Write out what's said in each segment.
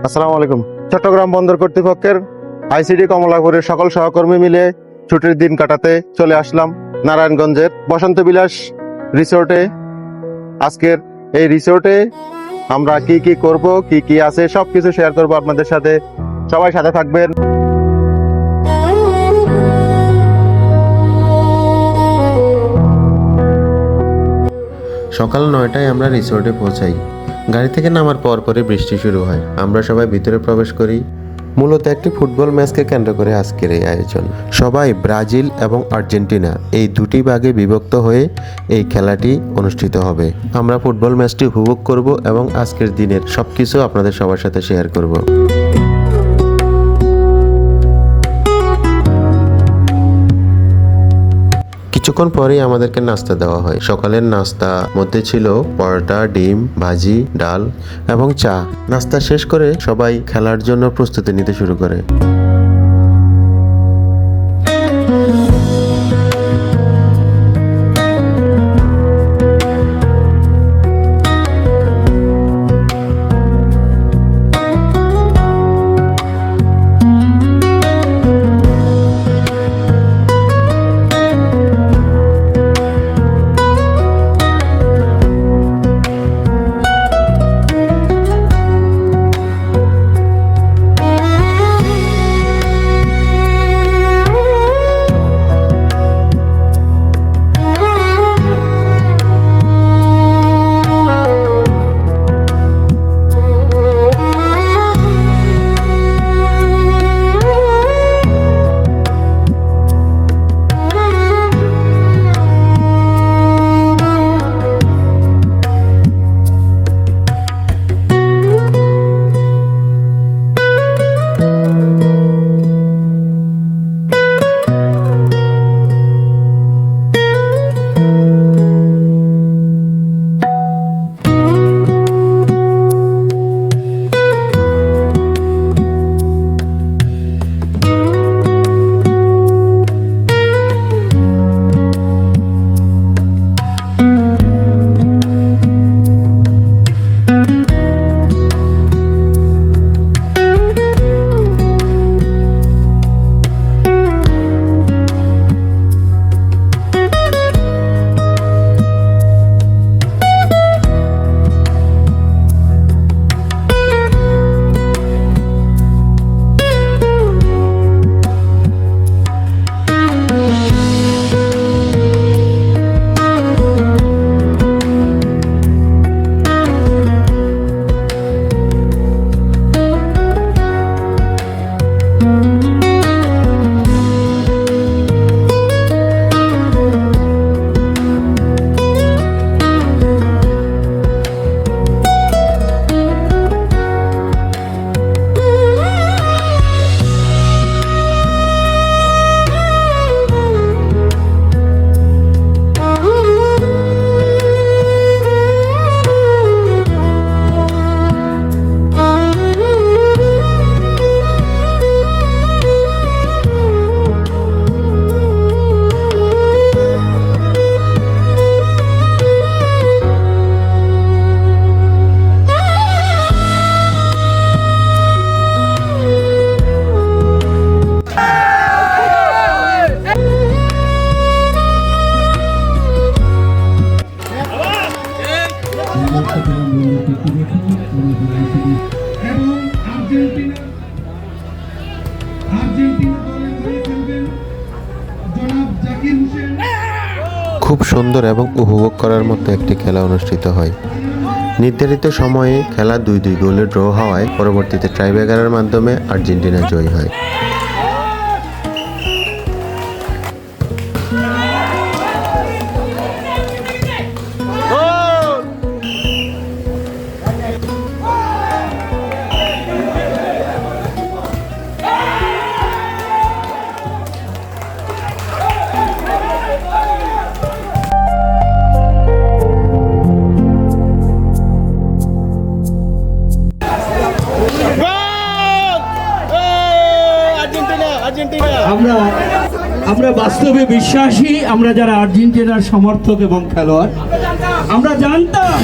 আসসালামু আলাইকুম। চট্টগ্রাম বন্দর কর্তৃপক্ষের আইসিডি কমলাপুরের সকল সহকর্মী মিলে ছুটির দিন কাটাতে চলে আসলাম নারায়ণগঞ্জের বসন্ত বিলাস রিসোর্টে। আজকের এই রিসোর্টে আমরা কি কি করব, কি কি আছে সবকিছু শেয়ার করব আপনাদের সাথে। সবাই সাথে থাকবেন। সকাল 9টায় আমরা রিসোর্টে পৌঁছাই। গাড়ি থেকে নামার পরপরই বৃষ্টি শুরু হয়। আমরা সবাই ভিতরে প্রবেশ করি। মূলত একটি ফুটবল ম্যাচকে কেন্দ্র করে আজকের এই আয়োজন। সবাই ব্রাজিল এবং আর্জেন্টিনা এই দুটি ভাগে বিভক্ত হয়ে এই খেলাটি অনুষ্ঠিত হবে। আমরা ফুটবল ম্যাচটি উপভোগ করব এবং আজকের দিনের সবকিছু আপনাদের সবার সাথে শেয়ার করব। কিছুক্ষণ পরেই আমাদেরকে নাস্তা দেওয়া হয়। সকালের নাস্তা মধ্যে ছিল পরোটা, ডিম, ভাজি, ডাল এবং চা। নাস্তা শেষ করে সবাই খেলার জন্য প্রস্তুতি নিতে শুরু করে। খুব সুন্দর এবং উপভোগ করার মতো একটি খেলা অনুষ্ঠিত হয়। নির্ধারিত সময়ে খেলা 2-2 গোলে ড্র হওয়ায় পরবর্তীতে টাইব্রেকারের মাধ্যমে আর্জেন্টিনা জয়ী হয়। আমরা বাস্তবে বিশ্বাসী। আমরা যারা আর্জেন্টিনার সমর্থক এবং খেলোয়াড়, আমরা জানতাম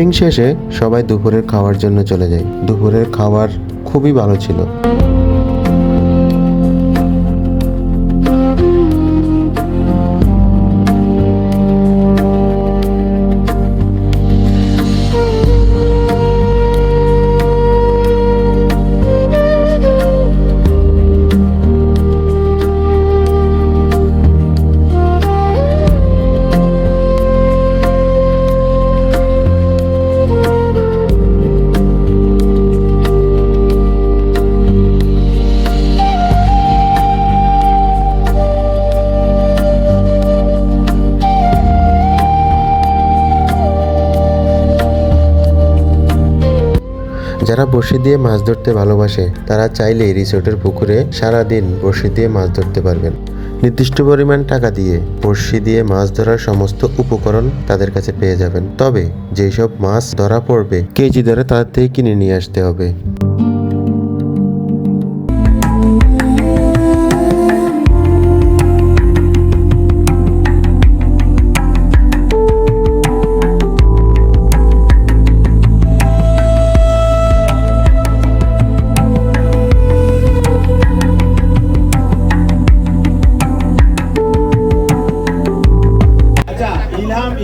দিন শেষে সবাই দুপুরের খাওয়ার জন্য চলে যায়। দুপুরের খাবার খুবই ভালো ছিল। যারা বড়শি দিয়ে মাছ ধরতে ভালোবাসে তারা চাইলে রিসোর্টের পুকুরে সারাদিন বড়শি দিয়ে মাছ ধরতে পারবেন। নির্দিষ্ট পরিমাণ টাকা দিয়ে বড়শি দিয়ে মাছ ধরার সমস্ত উপকরণ তাদের কাছে পেয়ে যাবেন। তবে যেই সব মাছ ধরা পড়বে কেজি দরে তাদের থেকে কিনে নিয়ে আসতে হবে।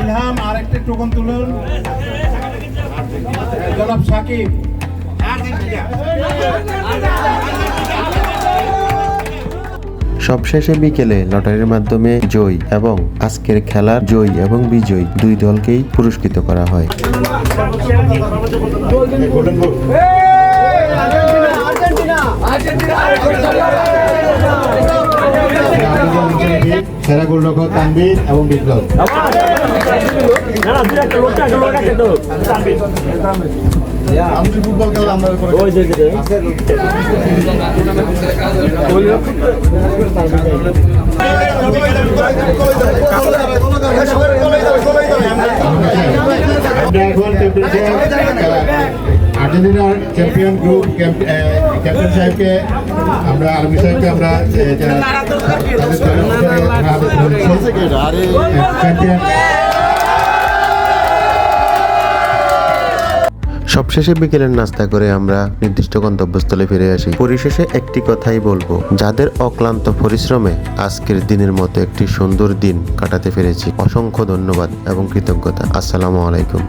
ইলহাম আরেকটা টোকন তুলুন। জনাব সাকিব। সবশেষে বিকেলে লটারির মাধ্যমে জয়ী এবং আজকের খেলার জয়ী এবং বিজয়ী দুই দলকেই পুরস্কৃত করা হয়। সেরা গোলরক্ষক তানভীর এবং বিপ্লব। ফুটবল খেলা আমরা আর্জেন্টিনার চ্যাম্পিয়ন গ্রুপ ক্যাপ্টেন সাহেবকে আমরা আলমী সাহেবকে আমরা চ্যাম্পিয়ন। সবশেষে বিকেলের নাস্তা করে আমরা নির্দিষ্ট গন্তব্যস্থলে ফিরে আসি। পরিশেষে একটি কথাই বলবো, যাদের অক্লান্ত পরিশ্রমে আজকের দিনের মতো একটি সুন্দর দিন কাটাতে পেরেছি, অসংখ্য ধন্যবাদ এবং কৃতজ্ঞতা। আসসালামু আলাইকুম।